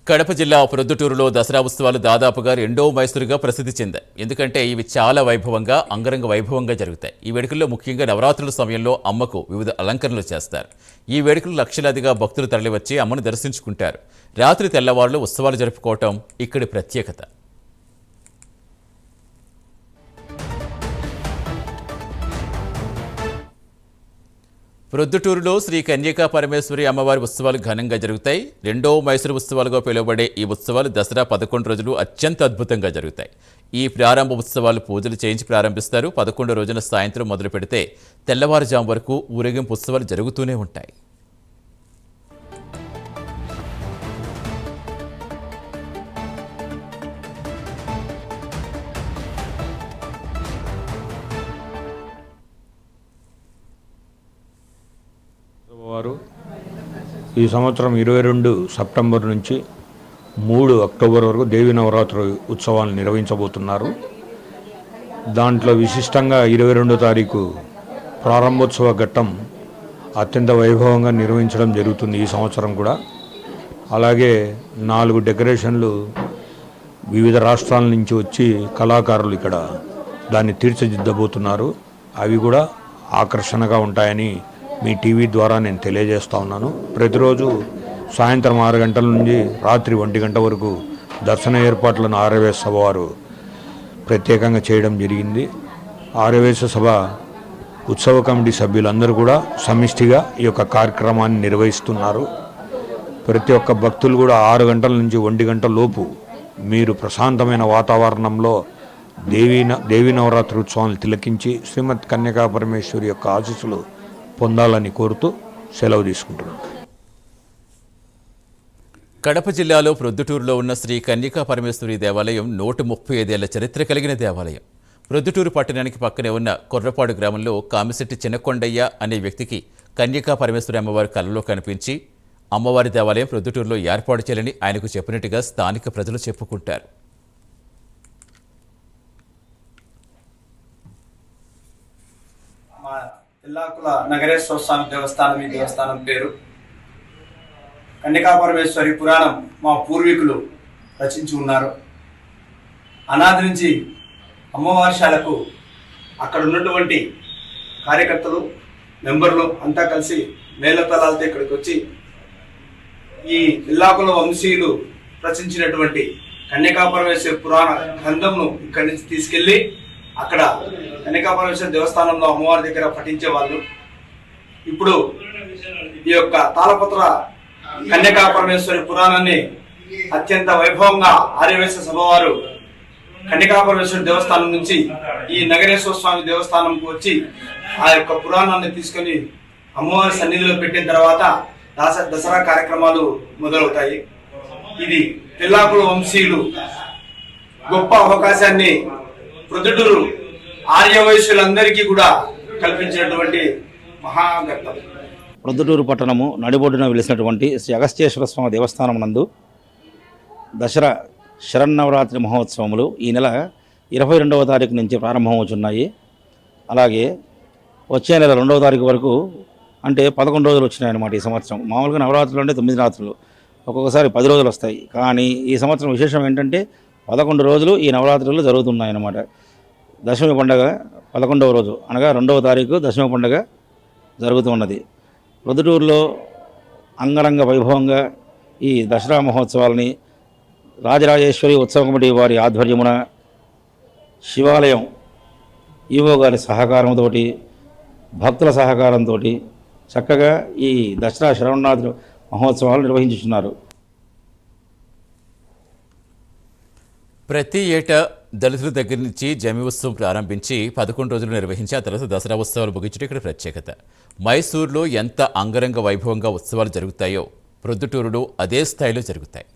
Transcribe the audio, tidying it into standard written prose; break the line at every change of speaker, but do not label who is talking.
కడప జిల్లా ప్రొద్దుటూరులో దసరా ఉత్సవాలు దాదాపుగా రెండో మైసూరుగా ప్రసిద్ధి చెందాయి. ఎందుకంటే ఇవి చాలా వైభవంగా, అంగరంగ వైభవంగా జరుగుతాయి. ఈ వేడుకల్లో ముఖ్యంగా నవరాత్రుల సమయంలో అమ్మకు వివిధ అలంకరణలు చేస్తారు. ఈ వేడుకలు లక్షలాదిగా భక్తులు తరలివచ్చి అమ్మను దర్శించుకుంటారు. రాత్రి తెల్లవారులు ఉత్సవాలు జరుపుకోవటం ఇక్కడి ప్రత్యేకత. ప్రొద్దుటూరులో శ్రీ కన్యకా పరమేశ్వరి అమ్మవారి ఉత్సవాలు ఘనంగా జరుగుతాయి. రెండో మైసూరు ఉత్సవాలుగా పిలువబడే ఈ ఉత్సవాలు దసరా 11 రోజులు అత్యంత అద్భుతంగా జరుగుతాయి. ఈ ప్రారంభ ఉత్సవాలు పూజలు చేయించి ప్రారంభిస్తారు. 11 రోజున సాయంత్రం మొదలు పెడితే తెల్లవారుజాము వరకు ఊరేగింపు ఉత్సవాలు జరుగుతూనే ఉంటాయి.
వారు ఈ సంవత్సరం 22 సెప్టెంబర్ నుంచి 3 అక్టోబర్ వరకు దేవీ నవరాత్రి ఉత్సవాలు నిర్వహించబోతున్నారు. దాంట్లో విశిష్టంగా 22వ తారీఖు ప్రారంభోత్సవ ఘట్టం అత్యంత వైభవంగా నిర్వహించడం జరుగుతుంది ఈ సంవత్సరం కూడా. అలాగే 4 డెకరేషన్లు వివిధ రాష్ట్రాల నుంచి వచ్చి కళాకారులు ఇక్కడ దాన్ని తీర్చిదిద్దబోతున్నారు. అవి కూడా ఆకర్షణగా ఉంటాయని మీ టీవీ ద్వారా నేను తెలియజేస్తూ ఉన్నాను. ప్రతిరోజు సాయంత్రం 6 గంటల నుండి రాత్రి 1 గంట వరకు దర్శన ఏర్పాట్లను ఆర్యవేశ సభ వారు ప్రత్యేకంగా చేయడం జరిగింది. ఆర్యవేశ సభ ఉత్సవ కమిటీ సభ్యులందరూ కూడా సమిష్టిగా ఈ యొక్క కార్యక్రమాన్ని నిర్వహిస్తున్నారు. ప్రతి ఒక్క భక్తులు కూడా 6 గంటల నుంచి 1 గంట లోపు మీరు ప్రశాంతమైన వాతావరణంలో దేవీ నవరాత్రి ఉత్సవాలను తిలకించి శ్రీమద్ కన్యకా పరమేశ్వరి యొక్క ఆశీస్సులు పొందాలని కోరుతూ సెలవు తీసుకుంటున్నాను.
కడప జిల్లాలో ప్రొద్దుటూరులో ఉన్న శ్రీ కన్యకా పరమేశ్వరి దేవాలయం 135 ఏళ్ల చరిత్ర కలిగిన దేవాలయం. ప్రొద్దుటూరు పట్టణానికి పక్కనే ఉన్న కొర్రపాడు గ్రామంలో కామిశెట్టి చిన్నకొండయ్య అనే వ్యక్తికి కన్యకా పరమేశ్వరి అమ్మవారి కలలో కనిపించి అమ్మవారి దేవాలయం ప్రొద్దుటూరులో ఏర్పాటు చేయాలని ఆయనకు చెప్పినట్టుగా స్థానిక ప్రజలు చెప్పుకుంటారు.
ఇల్లాకుల నగరేశ్వర స్వామి దేవస్థానం ఈ దేవస్థానం పేరు. కన్యకా పరమేశ్వరి పురాణం మా పూర్వీకులు రచించి ఉన్నారు. అనాది నుంచి అమ్మవారిశాలకు అక్కడ ఉన్నటువంటి కార్యకర్తలు, మెంబర్లు అంతా కలిసి మేళతాళాలతో ఇక్కడికి వచ్చి ఈ ఇల్లాకుల వంశీయులు రచించినటువంటి కన్యకా పరమేశ్వరి పురాణ గ్రంథంను ఇక్కడి నుంచి తీసుకెళ్లి అక్కడ కన్యకా పరమేశ్వరి దేవస్థానంలో అమ్మవారి దగ్గర పఠించేవాళ్ళు. ఇప్పుడు ఈ యొక్క తాళపత్ర కన్యకా పరమేశ్వరి పురాణాన్ని అత్యంత వైభవంగా ఆర్యవేశ సభ వారు కన్యకా పరమేశ్వరి దేవస్థానం నుంచి ఈ నగరేశ్వర స్వామి దేవస్థానంకు వచ్చి ఆ యొక్క పురాణాన్ని తీసుకొని అమ్మవారి సన్నిధిలో పెట్టిన తర్వాత దసరా కార్యక్రమాలు మొదలవుతాయి. ఇది పిల్లాకుల వంశీయులు గొప్ప అవకాశాన్ని ప్రొద్దుటూరు ఆర్యవైశ్యులందరికీ కూడా కల్పించినటువంటి మహాఘట్టం.
ప్రొద్దుటూరు పట్టణము నడిబొడ్డున వెలిసినటువంటి శ్రీ అగస్త్యేశ్వర స్వామి దేవస్థానం నందు దసరా శరన్నవరాత్రి మహోత్సవములు ఈ నెల 22వ తారీఖు నుంచి ప్రారంభమవుతున్నాయి. అలాగే వచ్చే నెల 2వ తారీఖు వరకు అంటే 11 రోజులు వచ్చినాయన్నమాట ఈ సంవత్సరం. మామూలుగా నవరాత్రులు అంటే 9 రాత్రులు, ఒక్కొక్కసారి 10 రోజులు వస్తాయి. కానీ ఈ సంవత్సరం విశేషం ఏంటంటే 11 రోజులు ఈ నవరాత్రులు జరుగుతున్నాయన్నమాట. దశమి పండుగ 11వ రోజు అనగా 2వ తారీఖు దశమి పండుగ జరుగుతున్నది. ప్రొద్దుటూరులో అంగరంగ వైభవంగా ఈ దసరా మహోత్సవాలని రాజరాజేశ్వరి ఉత్సవ కమిటీ వారి ఆధ్వర్యమున శివాలయం ఈవో గారి సహకారంతో, భక్తుల సహకారంతో చక్కగా ఈ దసరా శరన్నవరాత్రి మహోత్సవాలు నిర్వహించుతున్నారు.
ప్రతి ఏటా దళితుల దగ్గర నుంచి జమి ఉత్సవం ప్రారంభించి 11 రోజులు నిర్వహించి ఆ తర్వాత దసరా ఉత్సవాలు ముగించడం ఇక్కడ ప్రత్యేకత. మైసూరులో ఎంత అంగరంగ వైభవంగా ఉత్సవాలు జరుగుతాయో ప్రొద్దుటూరులో అదే స్థాయిలో జరుగుతాయి.